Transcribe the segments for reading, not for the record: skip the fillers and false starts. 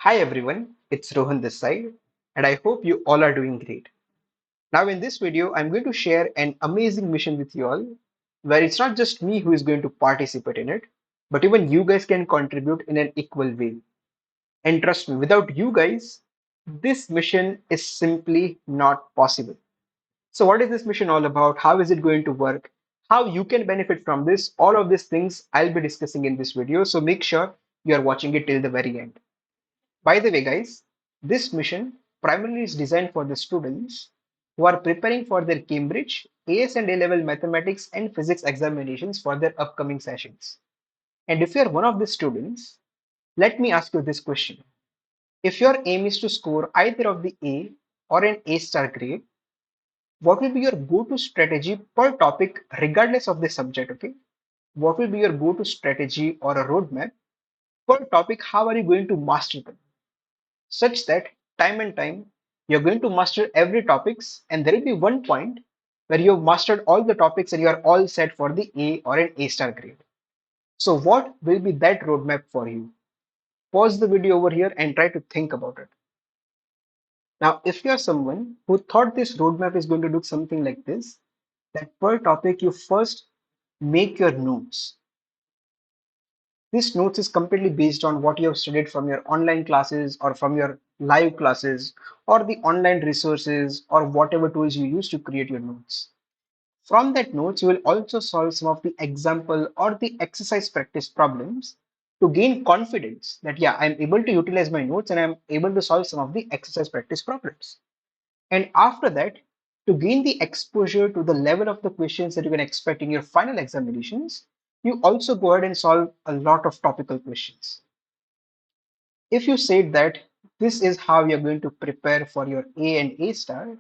Hi everyone, it's Rohan this side, and I hope you all are doing great. Now, in this video, I'm going to share an amazing mission with you all, where it's not just me who is going to participate in it, but even you guys can contribute in an equal way. And trust me, without you guys, this mission is simply not possible. So, what is this mission all about? How is it going to work? How you can benefit from this? All of these things I'll be discussing in this video. So, make sure you are watching it till the very end. By the way, guys, this mission primarily is designed for the students who are preparing for their Cambridge AS and A level mathematics and physics examinations for their upcoming sessions. And if you are one of the students, let me ask you this question. If your aim is to score either of the A or an A star grade, what will be your go-to strategy per topic regardless of the subject? Okay, what will be your go-to strategy or a roadmap per topic? How are you going to master them such that time and time you're going to master every topics, and there will be one point where you've mastered all the topics and you are all set for the A or an A star grade? So what will be that roadmap for you? Pause the video over here and try to think about it. Now, if you are someone who thought this roadmap is going to do something like this, that per topic you first make your notes. This notes is completely based on what you have studied from your online classes or from your live classes or the online resources or whatever tools you use to create your notes. From that notes, you will also solve some of the example or the exercise practice problems to gain confidence that, yeah, I'm able to utilize my notes and I'm able to solve some of the exercise practice problems. And after that, to gain the exposure to the level of the questions that you can expect in your final examinations, you also go ahead and solve a lot of topical questions. If you said that this is how you're going to prepare for your A and A star,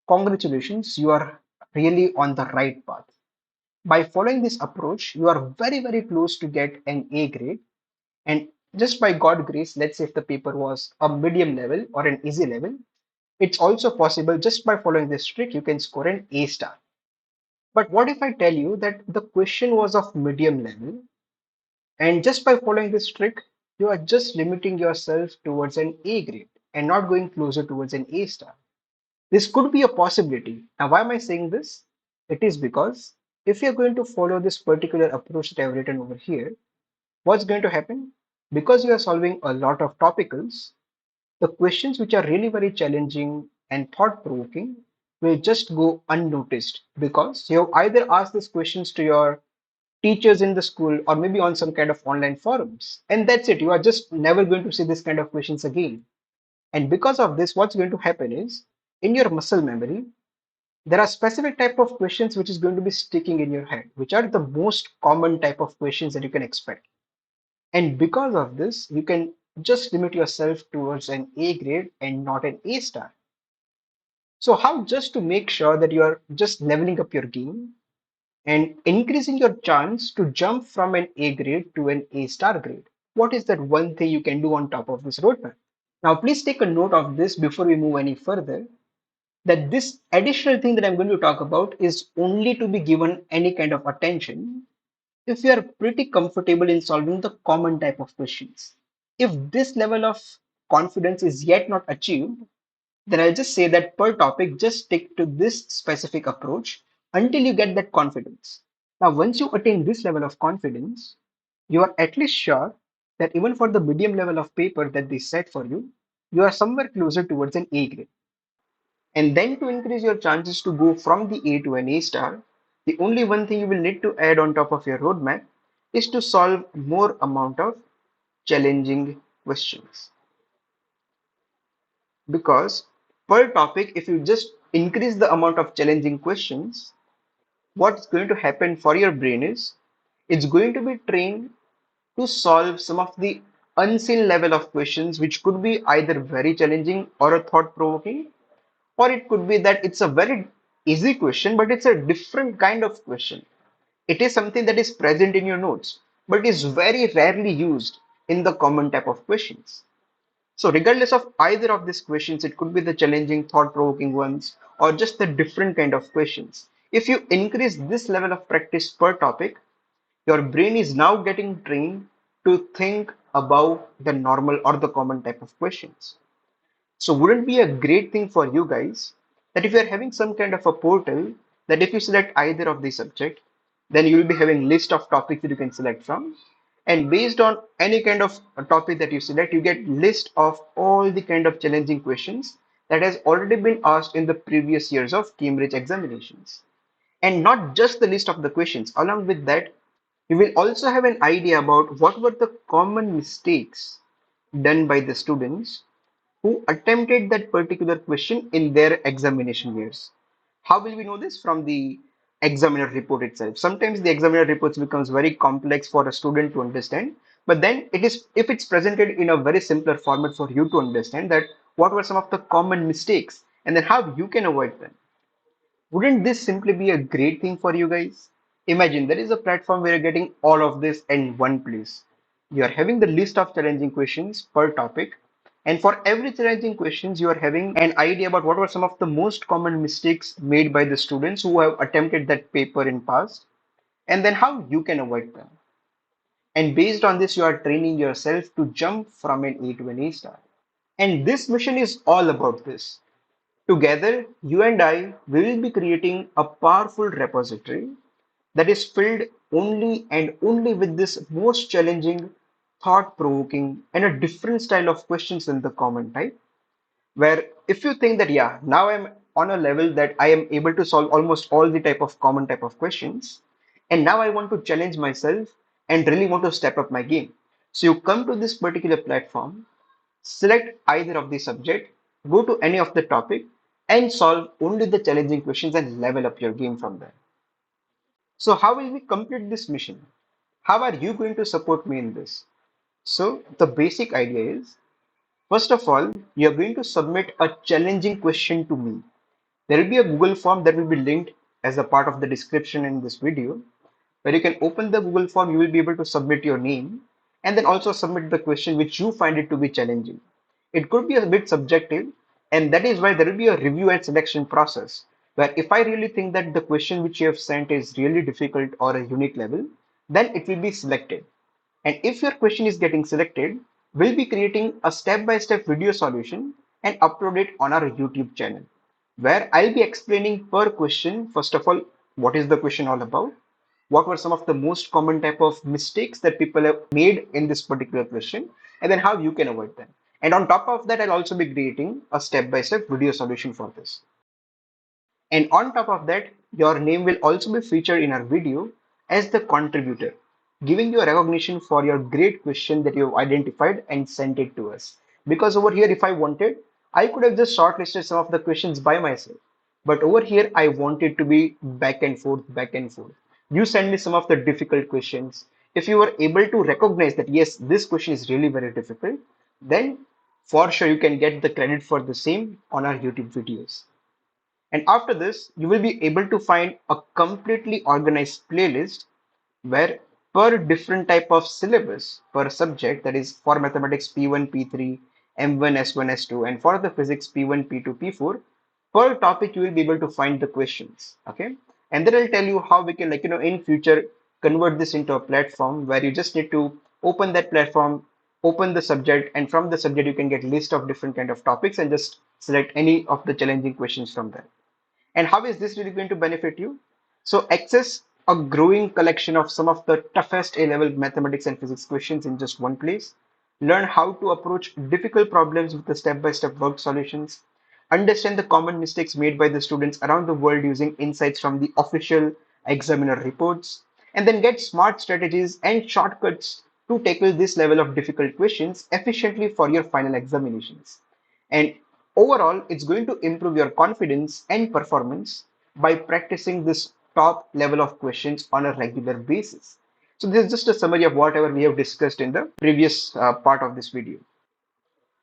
congratulations, you are really on the right path. By following this approach, you are very, very close to get an A grade. And just by God grace, let's say if the paper was a medium level or an easy level, it's also possible just by following this trick, you can score an A star. But what if I tell you that the question was of medium level, and just by following this trick, you are just limiting yourself towards an A grade and not going closer towards an A star? This could be a possibility. Now, why am I saying this? It is because if you're going to follow this particular approach that I've written over here, what's going to happen? Because you are solving a lot of topicals, the questions which are really very challenging and thought provoking will just go unnoticed because you have either asked these questions to your teachers in the school or maybe on some kind of online forums. And that's it. You are just never going to see this kind of questions again. And because of this, what's going to happen is in your muscle memory, there are specific type of questions which is going to be sticking in your head, which are the most common type of questions that you can expect. And because of this, you can just limit yourself towards an A grade and not an A star. So how just to make sure that you are just leveling up your game and increasing your chance to jump from an A grade to an A star grade? What is that one thing you can do on top of this roadmap? Now, please take a note of this before we move any further, that this additional thing that I'm going to talk about is only to be given any kind of attention if you are pretty comfortable in solving the common type of questions. If this level of confidence is yet not achieved, then I'll just say that per topic, just stick to this specific approach until you get that confidence. Now, once you attain this level of confidence, you are at least sure that even for the medium level of paper that they set for you, you are somewhere closer towards an A grade. And then to increase your chances to go from the A to an A star, the only one thing you will need to add on top of your roadmap is to solve more amount of challenging questions. Because per topic, if you just increase the amount of challenging questions, what's going to happen for your brain is it's going to be trained to solve some of the unseen level of questions, which could be either very challenging or a thought provoking, or it could be that it's a very easy question, but it's a different kind of question. It is something that is present in your notes, but is very rarely used in the common type of questions. So, regardless of either of these questions, it could be the challenging, thought provoking ones, or just the different kind of questions. If you increase this level of practice per topic, your brain is now getting trained to think above the normal or the common type of questions. So wouldn't it be a great thing for you guys that if you're having some kind of a portal that if you select either of the subject, then you will be having list of topics that you can select from. And based on any kind of a topic that you select, you get list of all the kind of challenging questions that has already been asked in the previous years of Cambridge examinations. And not just the list of the questions, along with that, you will also have an idea about what were the common mistakes done by the students who attempted that particular question in their examination years. How will we know this? From the examiner report itself. Sometimes the examiner reports becomes very complex for a student to understand, but then it is if it's presented in a very simpler format for you to understand that what were some of the common mistakes and then how you can avoid them. Wouldn't this simply be a great thing for you guys? Imagine there is a platform where you're getting all of this in one place. You are having the list of challenging questions per topic, and for every challenging questions, you are having an idea about what were some of the most common mistakes made by the students who have attempted that paper in past, and then how you can avoid them. And based on this, you are training yourself to jump from an A to an A star. And this mission is all about this. Together, you and I, we will be creating a powerful repository that is filled only and only with this most challenging, thought-provoking, and a different style of questions than the common type. Where if you think that, yeah, now I'm on a level that I am able to solve almost all the type of common type of questions, and now I want to challenge myself and really want to step up my game. So you come to this particular platform, select either of the subject, go to any of the topic, and solve only the challenging questions and level up your game from there. So how will we complete this mission? How are you going to support me in this? So the basic idea is, first of all, you're going to submit a challenging question to me. There will be a Google form that will be linked as a part of the description in this video, where you can open the Google form, you will be able to submit your name and then also submit the question which you find it to be challenging. It could be a bit subjective, and that is why there will be a review and selection process. Where if I really think that the question which you have sent is really difficult or a unique level, then it will be selected. And if your question is getting selected, we'll be creating a step-by-step video solution and upload it on our YouTube channel, where I'll be explaining per question, first of all, what is the question all about? What were some of the most common type of mistakes that people have made in this particular question, and then how you can avoid them. And on top of that, I'll also be creating a step-by-step video solution for this. And on top of that, your name will also be featured in our video as the contributor, giving you a recognition for your great question that you have identified and sent it to us. Because over here, if I wanted, I could have just shortlisted some of the questions by myself. But over here, I want it to be back and forth, back and forth. You send me some of the difficult questions. If you were able to recognize that, yes, this question is really very difficult, then for sure you can get the credit for the same on our YouTube videos. And after this, you will be able to find a completely organized playlist where per different type of syllabus per subject, that is for mathematics P1, P3, M1, S1, S2, and for the physics P1, P2, P4, per topic you will be able to find the questions. Okay. And then I'll tell you how we can, like, in future convert this into a platform where you just need to open that platform, open the subject, and from the subject you can get list of different kind of topics and just select any of the challenging questions from there. And how is this really going to benefit you? So access a growing collection of some of the toughest A-level mathematics and physics questions in just one place. Learn how to approach difficult problems with the step-by-step worked solutions. Understand the common mistakes made by the students around the world using insights from the official examiner reports. And then get smart strategies and shortcuts to tackle this level of difficult questions efficiently for your final examinations. And overall, it's going to improve your confidence and performance by practicing this top level of questions on a regular basis. So this is just a summary of whatever we have discussed in the previous part of this video.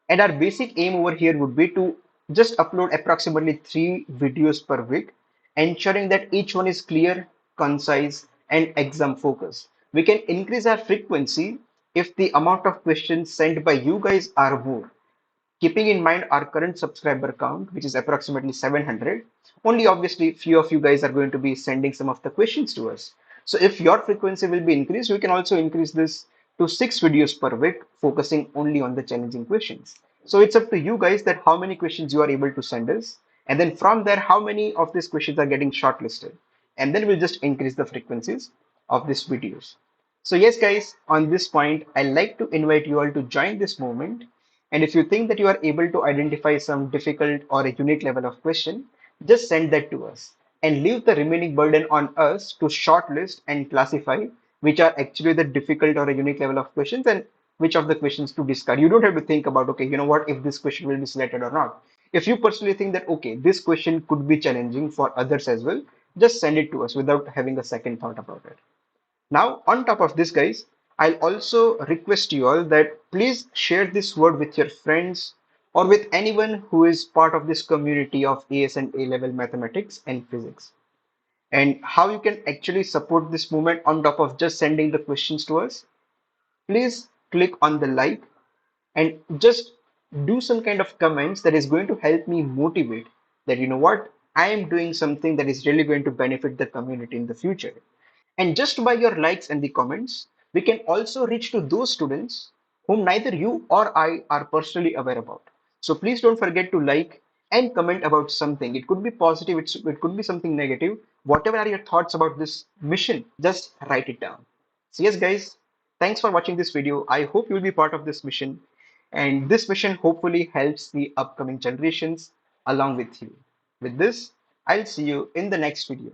And our basic aim over here would be to just upload approximately 3 videos per week, ensuring that each one is clear, concise, and exam focused. We can increase our frequency if the amount of questions sent by you guys are more. Keeping in mind our current subscriber count, which is approximately 700, only obviously few of you guys are going to be sending some of the questions to us. So if your frequency will be increased, we can also increase this to 6 videos per week, focusing only on the challenging questions. So it's up to you guys that how many questions you are able to send us, and then from there, how many of these questions are getting shortlisted, and then we'll just increase the frequencies of these videos. So yes, guys, on this point, I like to invite you all to join this movement. And if you think that you are able to identify some difficult or a unique level of question, just send that to us and leave the remaining burden on us to shortlist and classify which are actually the difficult or a unique level of questions and which of the questions to discard. You don't have to think about, okay, you know what, if this question will be selected or not. If you personally think that, okay, this question could be challenging for others as well, just send it to us without having a second thought about it. Now, on top of this, guys, I'll also request you all that please share this word with your friends or with anyone who is part of this community of AS and A level mathematics and physics. And how you can actually support this movement on top of just sending the questions to us, please click on the like and just do some kind of comments that is going to help me motivate that, you know what, I am doing something that is really going to benefit the community in the future. And just by your likes and the comments, we can also reach to those students whom neither you or I are personally aware about. So please don't forget to like and comment about something. It could be positive, it could be something negative. Whatever are your thoughts about this mission, just write it down. So yes, guys, thanks for watching this video. I hope you'll be part of this mission. And this mission hopefully helps the upcoming generations along with you. With this, I'll see you in the next video.